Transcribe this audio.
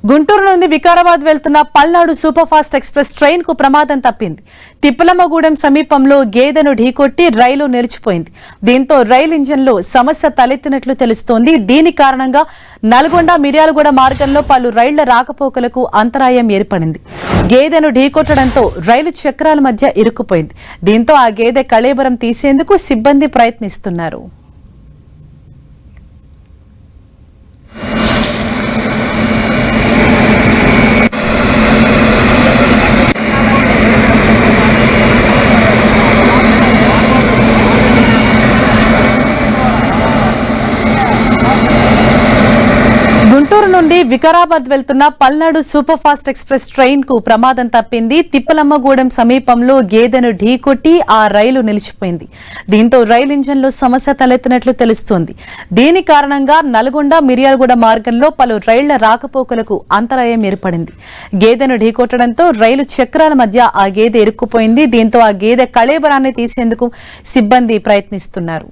గుంటూరు నుండి వికారాబాద్ వెళ్తున్న Palnadu super fast express train కు ప్రమాదం తప్పింది. తిప్పలమ్మగూడెం సమీపంలో గేదెను ఢీకొట్టి రైలు నిలిచిపోయింది. దీంతో రైలు ఇంజన్లో సమస్య తలెత్తినట్లు తెలుస్తోంది. దీని కారణంగా నల్గొండ మిర్యాలగూడ మార్గంలో పలు రైళ్ల రాకపోకలకు అంతరాయం ఏర్పడింది. గేదెను ఢీకొట్టడంతో రైలు చక్రాల మధ్య ఇరుక్కుపోయింది. దీంతో ఆ గేదె కళేబరం తీసేందుకు సిబ్బంది ప్రయత్నిస్తున్నారు. గుంటూరు నుండి వికారాబాద్ వెళ్తున్న Palnadu super fast express train కు ప్రమాదం తప్పింది. తిప్పలమ్మగూడెం సమీపంలో గేదెను ఢీకొట్టి ఆ రైలు నిలిచిపోయింది. దీంతో రైలు ఇంజన్లో సమస్య తలెత్తినట్లు తెలుస్తోంది. దీని కారణంగా నల్గొండ మిర్యాలగూడ మార్గంలో పలు రైళ్ల రాకపోకలకు అంతరాయం ఏర్పడింది. గేదెను ఢీకొట్టడంతో రైలు చక్రాల మధ్య ఆ గేదె ఇరుక్కుపోయింది. దీంతో ఆ గేదె కళేబరాన్ని తీసేందుకు సిబ్బంది ప్రయత్నిస్తున్నారు.